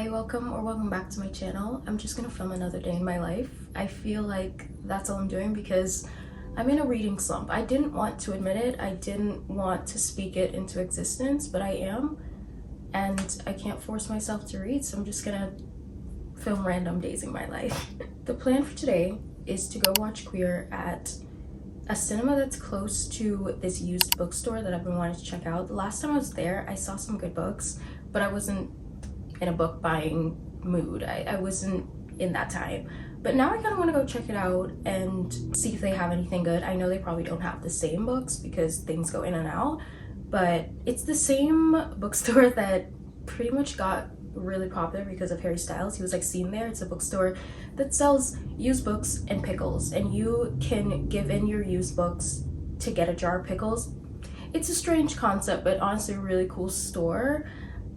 Hi, welcome back to my channel. I'm just gonna film another day in my life. I feel like that's all I'm doing because I'm in a reading slump. I didn't want to admit it. I didn't want to speak it into existence, but I am. And I can't force myself to read, so I'm just gonna film random days in my life. The plan for today is to go watch Queer at a cinema that's close to this used bookstore that I've been wanting to check out. The last time I was there, I saw some good books, but I wasn't in a book buying mood. I wasn't in that time. But now I kind of want to go check it out and see if they have anything good. I know they probably don't have the same books because things go in and out, but it's the same bookstore that pretty much got really popular because of Harry Styles. He was like seen there. It's a bookstore that sells used books and pickles, and you can give in your used books to get a jar of pickles. It's a strange concept, but honestly a really cool store.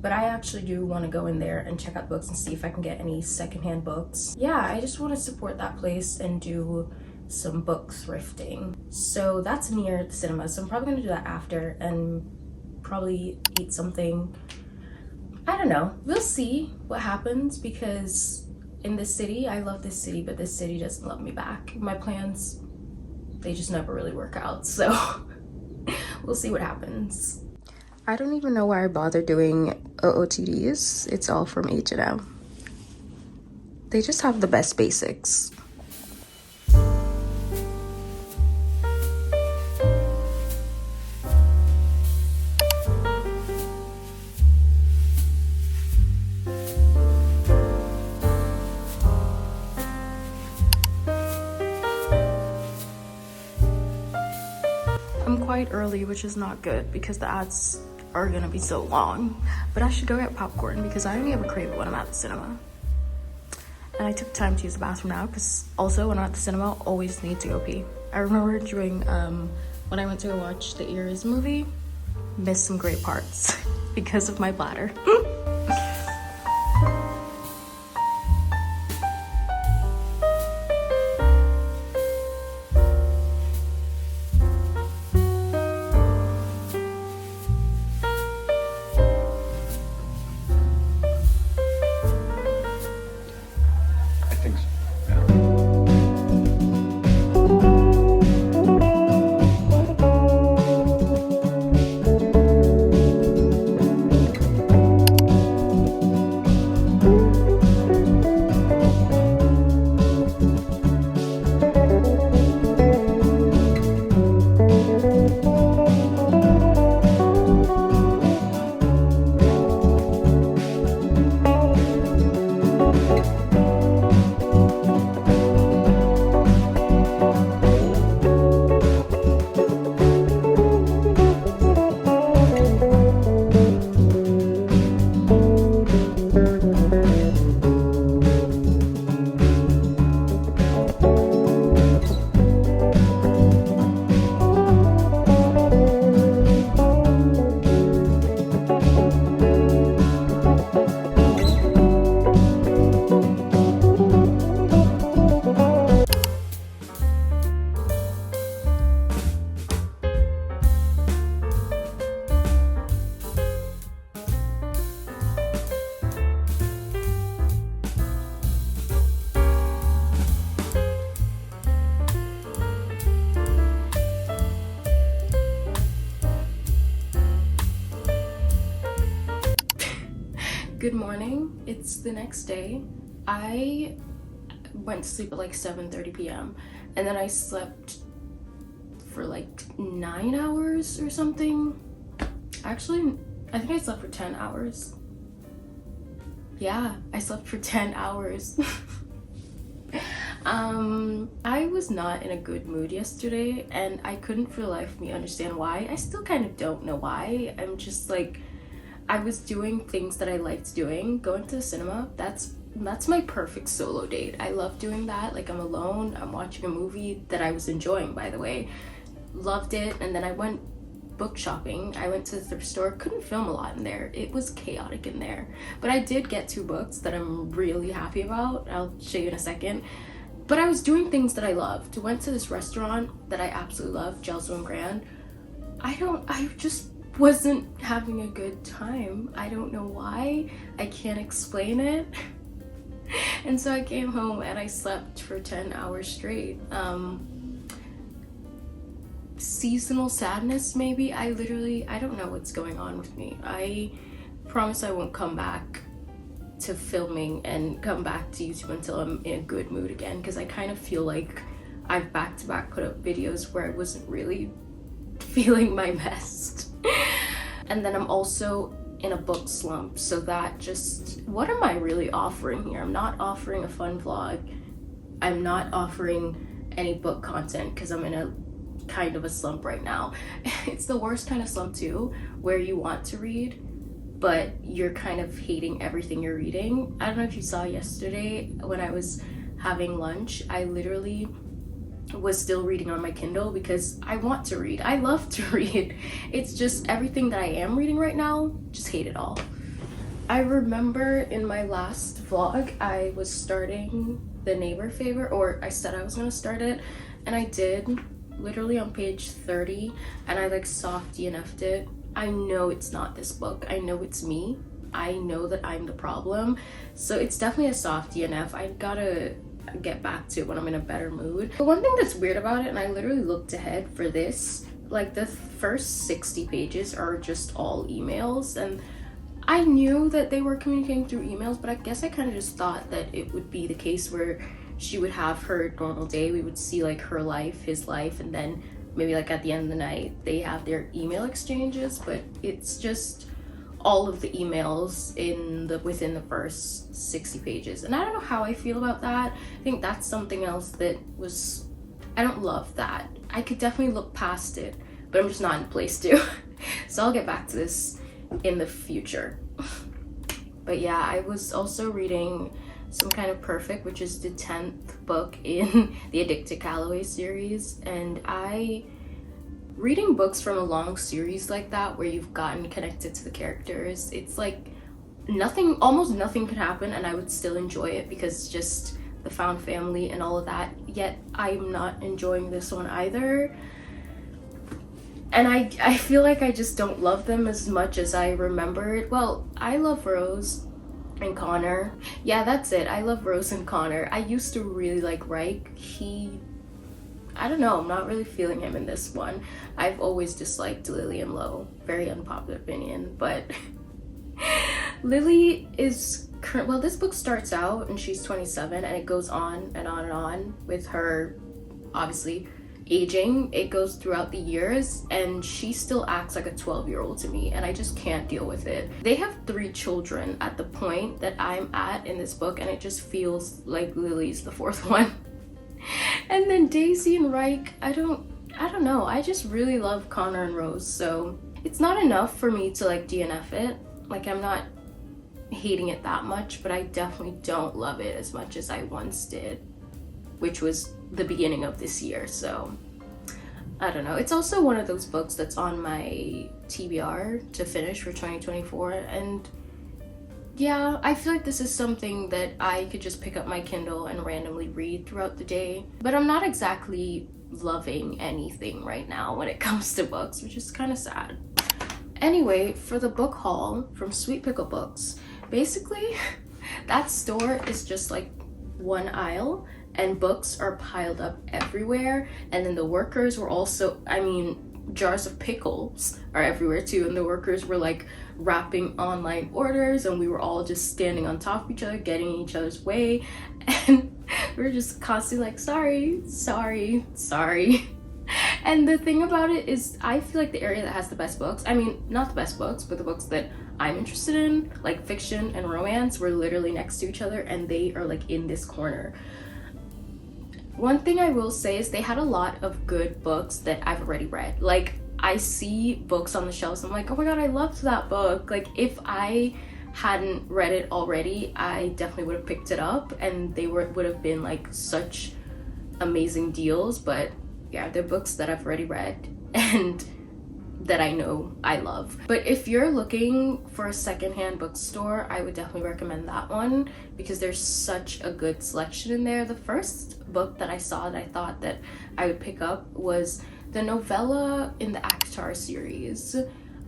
But I actually do want to go in there and check out books and see if I can get any secondhand books. Yeah, I just want to support that place and do some book thrifting. So that's near the cinema, so I'm probably going to do that after and probably eat something. I don't know. We'll see what happens because in this city, I love this city, but this city doesn't love me back. My plans, they just never really work out, so we'll see what happens. I don't even know why I bother doing ootds. It's all from H&M. They just have the best basics. I'm quite early, which is not good because the ads are gonna be so long, but I should go get popcorn because I only ever crave it when I'm at the cinema. And I took time to use the bathroom now because also when I'm at the cinema, always need to go pee. I remember during when I went to go watch the Ears movie, missed some great parts because of my bladder. Good morning. It's the next day. I went to sleep at like 7:30 p.m. and then I slept for like 9 hours or something. Actually, I think I slept for 10 hours. Yeah, I slept for 10 hours. I was not in a good mood yesterday and I couldn't for the life of me understand why. I still kind of don't know why. I'm just like, I was doing things that I liked doing. Going to the cinema, that's my perfect solo date. I love doing that. Like I'm alone, I'm watching a movie that I was enjoying, by the way. Loved it. And then I went book shopping. I went to the thrift store. Couldn't film a lot in there. It was chaotic in there. But I did get 2 books that I'm really happy about. I'll show you in a second. But I was doing things that I loved. Went to this restaurant that I absolutely love, Gelso and Grand. I just wasn't having a good time. I don't know why. I can't explain it. And so I came home and I slept for 10 hours straight. Seasonal sadness, maybe. I don't know what's going on with me. I promise I won't come back to filming and come back to YouTube until I'm in a good mood again, because I kind of feel like I've back-to-back put up videos where I wasn't really feeling my best. And then I'm also in a book slump, so that just, what am I really offering here? I'm not offering a fun vlog. I'm not offering any book content because I'm in a kind of a slump right now. It's the worst kind of slump too, where you want to read but you're kind of hating everything you're reading. I don't know if you saw yesterday when I was having lunch, I literally was still reading on my Kindle because I want to read. I love to read. It's just everything that I am reading right now, just hate it all. I remember in my last vlog, I was starting The Neighbor Favor, or I said I was gonna start it, and I did, literally on page 30, and I like soft DNF'd it. I know it's not this book. I know it's me. I know that I'm the problem. So it's definitely a soft DNF. I gotta get back to it when I'm in a better mood. The one thing that's weird about it, and I literally looked ahead for this, like the first 60 pages are just all emails, and I knew that they were communicating through emails, but I guess I kind of just thought that it would be the case where she would have her normal day. We would see like her life, his life, and then maybe like at the end of the night they have their email exchanges, but it's just all of the emails within the first 60 pages. And I don't know how I feel about that. I think that's something else that was, I don't love that. I could definitely look past it, but I'm just not in a place to. So I'll get back to this in the future. But yeah, I was also reading Some Kind of Perfect, which is the 10th book in the Addicted Calloway series, and reading books from a long series like that where you've gotten connected to the characters, it's like almost nothing could happen and I would still enjoy it because it's just the found family and all of that, yet I'm not enjoying this one either. And I feel like I just don't love them as much as I remembered. Well, I love Rose and Connor. Yeah, that's it. I love Rose and Connor. I used to really like Reich. I don't know, I'm not really feeling him in this one. I've always disliked Lily and Lo. Very unpopular opinion, but Lily is well, this book starts out and she's 27 and it goes on and on and on with her obviously aging. It goes throughout the years and she still acts like a 12-year-old to me, and I just can't deal with it. They have 3 children at the point that I'm at in this book, and it just feels like Lily's the 4th one. And then Daisy and Reich, I don't know, I just really love Connor and Rose, so it's not enough for me to like DNF it. Like, I'm not hating it that much, but I definitely don't love it as much as I once did, which was the beginning of this year. So I don't know. It's also one of those books that's on my TBR to finish for 2024, and yeah, I feel like this is something that I could just pick up my Kindle and randomly read throughout the day. But I'm not exactly loving anything right now when it comes to books, which is kind of sad. Anyway, for the book haul from Sweet Pickle Books, basically that store is just like one aisle and books are piled up everywhere. And then the workers were also, jars of pickles are everywhere too, and the workers were like wrapping online orders, and we were all just standing on top of each other, getting in each other's way, and we were just constantly like, sorry. And the thing about it is, I feel like the area that has the best books, not the best books, but the books that I'm interested in, like fiction and romance, were literally next to each other, and they are like in this corner. One thing I will say is they had a lot of good books that I've already read. Like, I see books on the shelves, I'm like, oh my god, I loved that book. Like, if I hadn't read it already, I definitely would have picked it up, and they would have been like such amazing deals. But yeah, they're books that I've already read and that I know I love. But if you're looking for a secondhand bookstore, I would definitely recommend that one because there's such a good selection in there. The first book that I saw that I thought that I would pick up was the novella in the Akhtar series.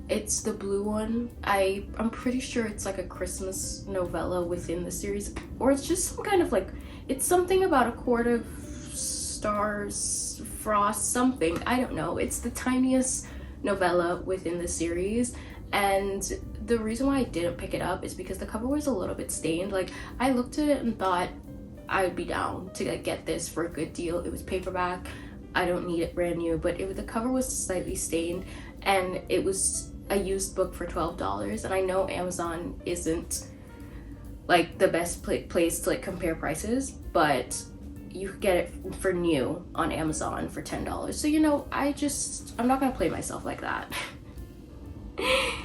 It's the blue one. I'm pretty sure it's like a Christmas novella within the series, or it's just some kind of like, it's something about a quart of stars, frost, something, I don't know. It's the tiniest novella within the series, and the reason why I didn't pick it up is because the cover was a little bit stained. Like, I looked at it and thought I would be down to like, get this for a good deal. It was paperback, I don't need it brand new, but the cover was slightly stained, and it was a used book for $12. And I know Amazon isn't like the best place to like compare prices, but you could get it for new on Amazon for $10. So, you know, I'm not gonna play myself like that.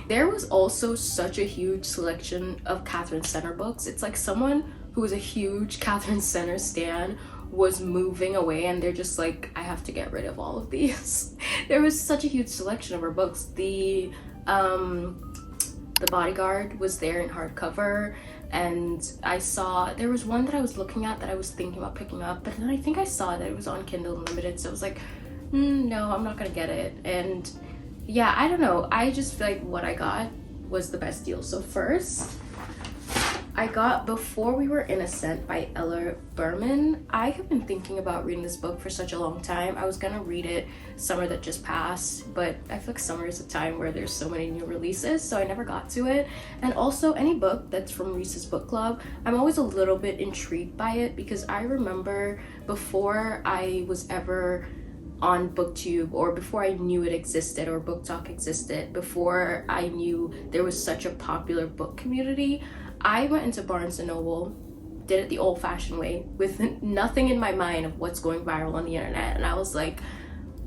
There was also such a huge selection of Catherine Center books. It's like someone who was a huge Catherine Center stan was moving away, and they're just like, I have to get rid of all of these. There was such a huge selection of her books. The Bodyguard was there in hardcover, and I saw there was one that I was looking at that I was thinking about picking up, but then I think I saw that it was on Kindle Unlimited, so I was like, no, I'm not gonna get it. And yeah, I don't know, I just feel like what I got was the best deal. So first, I got Before We Were Innocent by Ella Berman. I have been thinking about reading this book for such a long time. I was gonna read it summer that just passed, but I feel like summer is a time where there's so many new releases, so I never got to it. And also, any book that's from Reese's Book Club, I'm always a little bit intrigued by it, because I remember before I was ever on BookTube, or before I knew it existed, or Book Talk existed, before I knew there was such a popular book community, I went into Barnes & Noble, did it the old-fashioned way, with nothing in my mind of what's going viral on the internet, and I was like,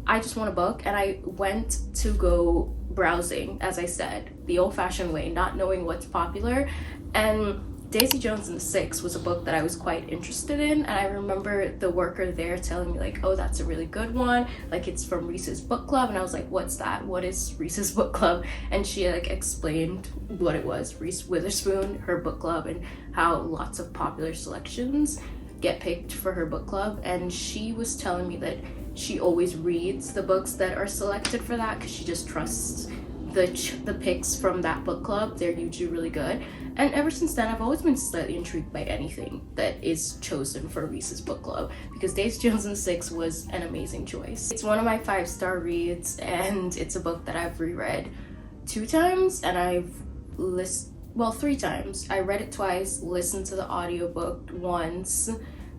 I just want a book. And I went to go browsing, as I said, the old-fashioned way, not knowing what's popular, and Daisy Jones and the Six was a book that I was quite interested in, and I remember the worker there telling me like, oh, that's a really good one, like it's from Reese's Book Club, and I was like, what's that? What is Reese's Book Club? And she like explained what it was, Reese Witherspoon, her book club, and how lots of popular selections get picked for her book club. And she was telling me that she always reads the books that are selected for that, because she just trusts the picks from that book club. They're usually really good. And ever since then, I've always been slightly intrigued by anything that is chosen for Reese's Book Club, because Daisy Jones and the Six was an amazing choice. It's one of my 5-star reads, and it's a book that I've reread 2 times, and I've well, 3 times. I read it twice, listened to the audiobook once,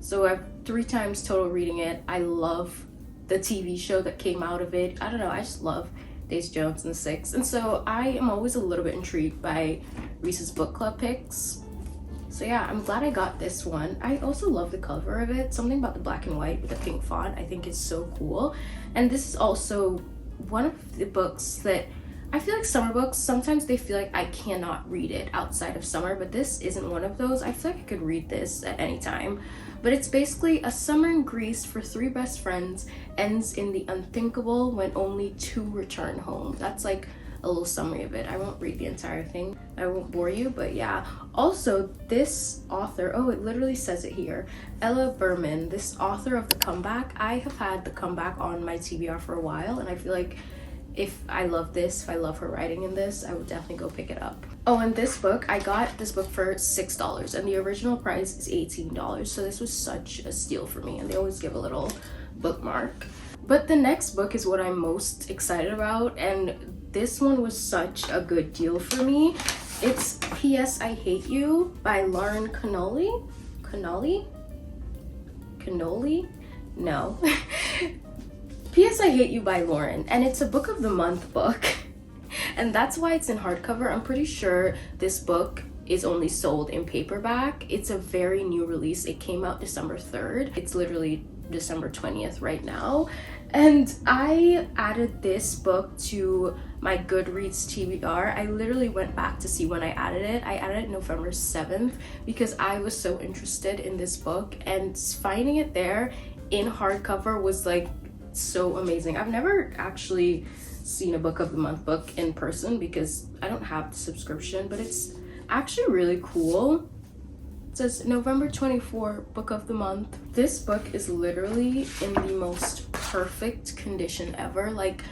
so I've 3 times total reading it. I love the TV show that came out of it. I don't know, I just love Daisy Jones and the Six, and so I am always a little bit intrigued by Reese's Book Club picks. So yeah, I'm glad I got this one. I also love the cover of it. Something about the black and white with the pink font I think is so cool. And this is also one of the books that I feel like summer books, sometimes they feel like I cannot read it outside of summer, but this isn't one of those. I feel like I could read this at any time. But it's basically a summer in Greece for 3 best friends ends in the unthinkable when only 2 return home. That's like a little summary of it. I won't read the entire thing. I won't bore you, but yeah. Also, this author, oh, it literally says it here. Ella Berman, this author of The Comeback. I have had The Comeback on my TBR for a while, and I feel like if I love her writing in this, I would definitely go pick it up. Oh, and this book, I got this book for $6, and the original price is $18, so this was such a steal for me, and they always give a little bookmark. But the next book is what I'm most excited about, and this one was such a good deal for me. It's P.S. I Hate You by Lauren Connolly? No. P.S. I Hate You by Lauren, and it's a book of the month book, and that's why it's in hardcover. I'm pretty sure this book is only sold in paperback. It's a very new release. It came out December 3rd. It's literally December 20th right now, and I added this book to my Goodreads TBR. I literally went back to see when I added it. I added it November 7th because I was so interested in this book, and finding it there in hardcover was like so amazing. I've never actually seen a book of the month book in person because I don't have the subscription, but it's actually really cool. It says November 24 book of the month. This book is literally in the most perfect condition ever. Like,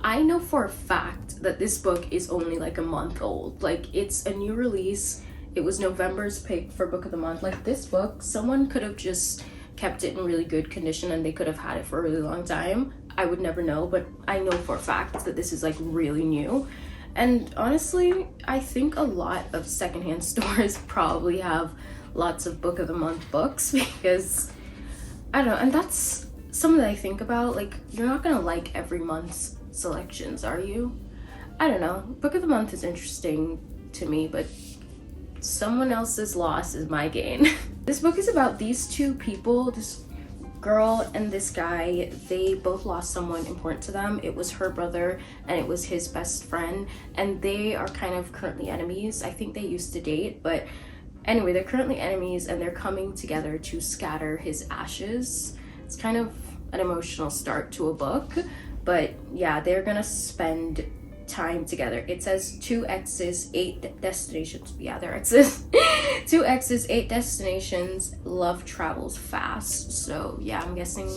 I know for a fact that this book is only like a month old. Like, it's a new release. It was November's pick for book of the month. Like, this book, someone could have just kept it in really good condition and they could have had it for a really long time. I would never know, but I know for a fact that this is like really new. And honestly, I think a lot of secondhand stores probably have lots of book of the month books because I don't know, and that's something that I think about. Like, you're not gonna like every month's selections, are you? I don't know. Book of the month is interesting to me, but someone else's loss is my gain. This book is about these two people, this girl and this guy. They both lost someone important to them. It was her brother and it was his best friend, and they are kind of currently enemies. I think they used to date, but anyway, they're currently enemies and they're coming together to scatter his ashes. It's kind of an emotional start to a book, but yeah, they're gonna spend time together. It says 2 exes, 8 destinations. Yeah, they're exes. 2 exes, 8 destinations, love travels fast. So yeah, I'm guessing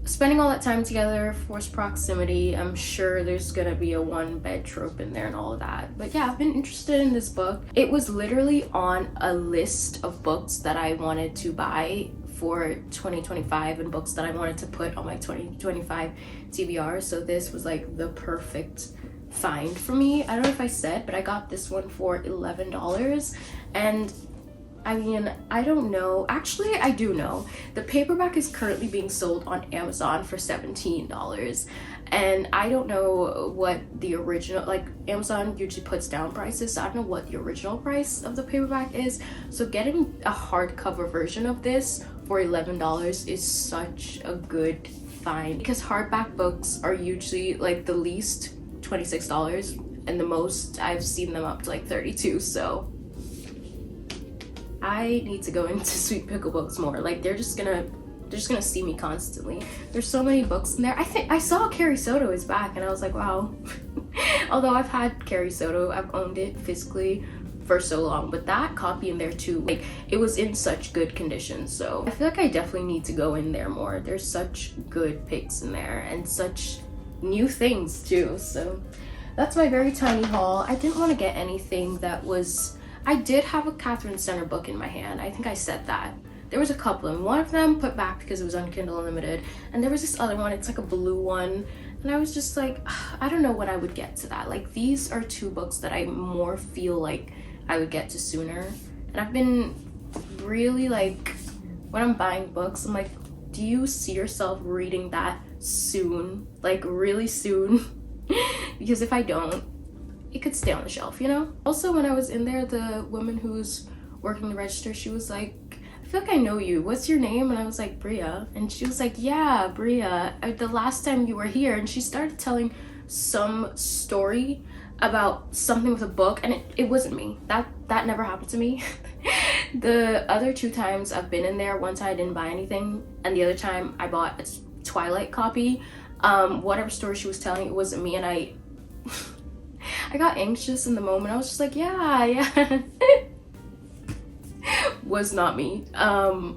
spending all that time together, forced proximity. I'm sure there's gonna be a 1 bed trope in there and all of that. But yeah, I've been interested in this book. It was literally on a list of books that I wanted to buy for 2025 and books that I wanted to put on my 2025 TBR. So this was like the perfect find for me. I don't know if I said, but I got this one for $11, and I mean, I don't know. Actually, I do know. The paperback is currently being sold on Amazon for $17. And I don't know what the original, like, Amazon usually puts down prices, so I don't know what the original price of the paperback is. So getting a hardcover version of this for $11 is such a good find, because hardback books are usually like the least $26, and the most I've seen them up to like $32. So I need to go into Sweet Pickle books more. Like, they're just gonna see me constantly. There's so many books in there. I think I saw Carrie Soto is back and I was like, wow. Although I've had Carrie Soto, I've owned it physically for so long, but that copy in there too, like, it was in such good condition. So I feel like I definitely need to go in there more. There's such good picks in there and such new things too. So that's my very tiny haul. I didn't want to get anything that was, I did have a Catherine Center book in my hand. I think I said that. There was a couple, and one of them put back because it was on Kindle Unlimited, and there was this other one, it's like a blue one, and I was just like, I don't know when I would get to that. Like, these are 2 books that I more feel like I would get to sooner. And I've been really like, when I'm buying books, I'm like, do you see yourself reading that soon? Like, really soon? Because if I don't, it could stay on the shelf, you know? Also, when I was in there, the woman who's working the register, she was like, I feel like I know you. What's your name? And I was like, Bria. And she was like, yeah, Bria, the last time you were here. And she started telling some story about something with a book, and it wasn't me. That never happened to me. The other 2 times I've been in there, one time I didn't buy anything, and the other time I bought a Twilight copy. Whatever story she was telling, it wasn't me, and I got anxious in the moment. I was just like, yeah. Was not me. I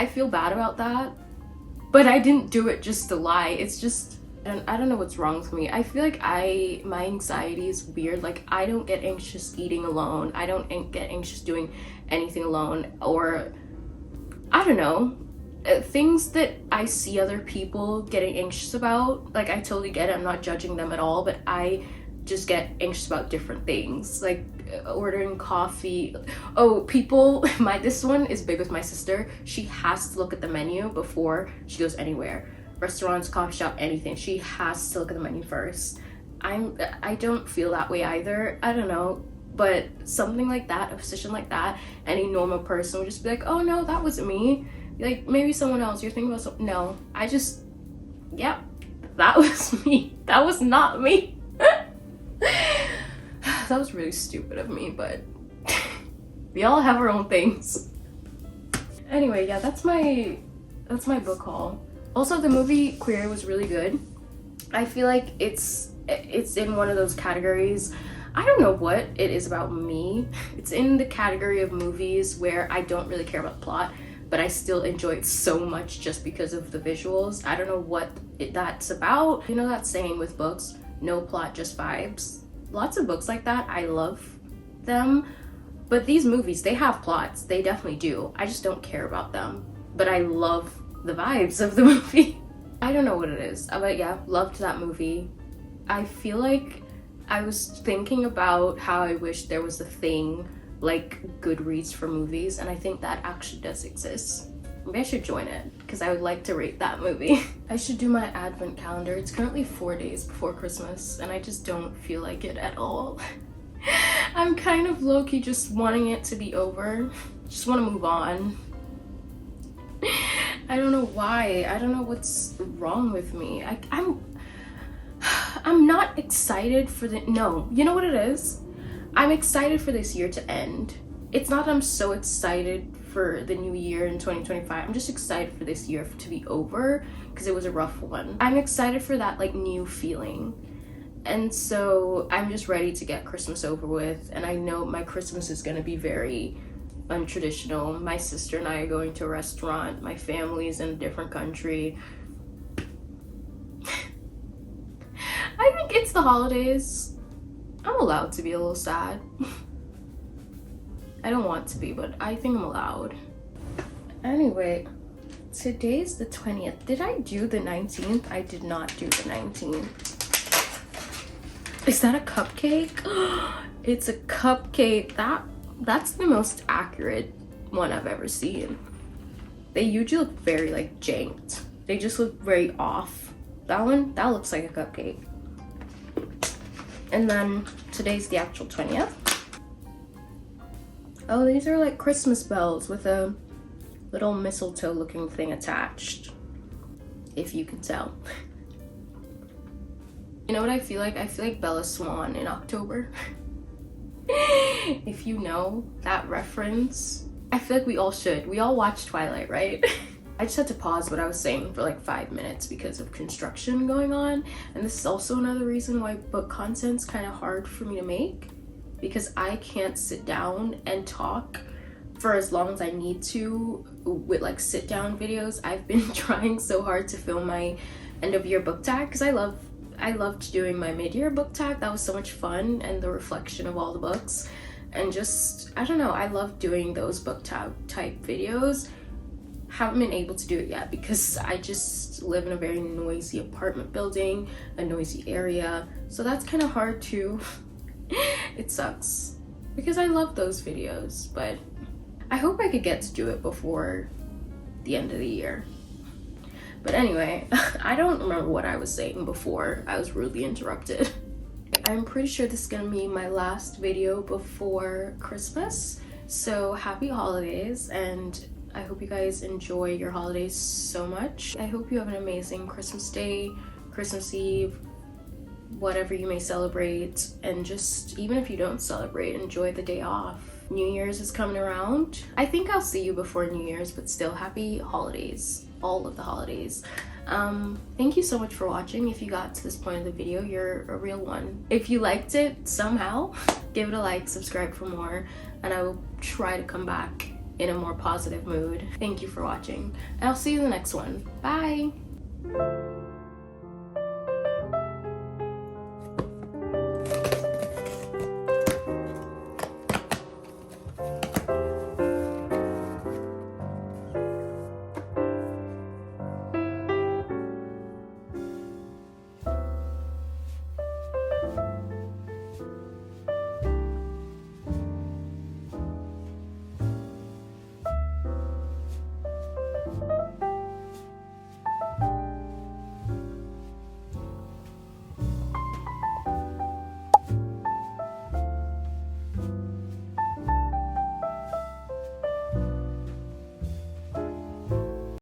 feel bad about that, but I didn't do it just to lie. It's just, and I don't know what's wrong with me. I feel like my anxiety is weird. Like, I don't get anxious eating alone. I don't get anxious doing anything alone, or I don't know, things that I see other people getting anxious about. Like, I totally get it. I'm not judging them at all, but I just get anxious about different things, like ordering coffee. Oh, people, this one is big with my sister. She has to look at the menu before she goes anywhere. Restaurants, coffee shop, anything. She has to look at the menu first. I don't feel that way either. I don't know, but something like that, a position like that, any normal person would just be like, oh no, that wasn't me. Like, maybe someone else, you're thinking about something. No, yeah, that was me. That was not me. That was really stupid of me, but we all have our own things. Anyway, yeah, that's my book haul. Also, the movie Queer was really good. I feel like it's in one of those categories. I don't know what it is about me. It's in the category of movies where I don't really care about the plot, but I still enjoy it so much just because of the visuals. I don't know what that's about. You know that saying with books, no plot, just vibes? Lots of books like that, I love them, but these movies, they have plots. They definitely do. I just don't care about them, but I love the vibes of the movie. I don't know what it is, but yeah, loved that movie. I feel like I was thinking about how I wish there was a thing like Goodreads for movies, and I think that actually does exist. Maybe I should join it because I would like to rate that movie. I should do my advent calendar. It's currently 4 days before Christmas and I just don't feel like it at all. I'm kind of low-key just wanting it to be over. Just want to move on. I don't know why. I don't know what's wrong with me. I'm not excited for no, you know what it is? I'm excited for this year to end. It's not that I'm so excited for the new year in 2025. I'm just excited for this year to be over because it was a rough one. I'm excited for that like new feeling. And so I'm just ready to get Christmas over with. And I know my Christmas is gonna be very untraditional. My sister and I are going to a restaurant. My family's in a different country. I think it's the holidays. I'm allowed to be a little sad. I don't want to be, but I think I'm allowed. Anyway, today's the 20th. Did I do the 19th? I did not do the 19th. Is that a cupcake? It's a cupcake. That's the most accurate one I've ever seen. They usually look very like janked. They just look very off. That one, that looks like a cupcake. And then today's the actual 20th. Oh, these are like Christmas bells with a little mistletoe looking thing attached, if you can tell. You know what I feel like? I feel like Bella Swan in October. If you know that reference. I feel like we all should. We all watch Twilight, right? I just had to pause what I was saying for like 5 minutes because of construction going on. And this is also another reason why book content's kind of hard for me to make, because I can't sit down and talk for as long as I need to with like sit down videos. I've been trying so hard to film my end of year book tag because I loved doing my mid-year book tag. That was so much fun, and the reflection of all the books, and just, I don't know, I love doing those book tag type videos. Haven't been able to do it yet because I just live in a very noisy apartment building, a noisy area, so that's kind of hard too. It sucks because I love those videos, but I hope I could get to do it before the end of the year. But anyway, I don't remember what I was saying before I was rudely interrupted. I'm pretty sure this is gonna be my last video before Christmas, so happy holidays, and I hope you guys enjoy your holidays so much. I hope you have an amazing Christmas Day, Christmas Eve, whatever you may celebrate, and just even if you don't celebrate, enjoy the day off. New Year's is coming around. I think I'll see you before New Year's, but still happy holidays, all of the holidays. Thank you so much for watching. If you got to this point of the video, you're a real one. If you liked it somehow, give it a like, subscribe for more, and I will try to come back in a more positive mood. Thank you for watching, and I'll see you in the next one. Bye!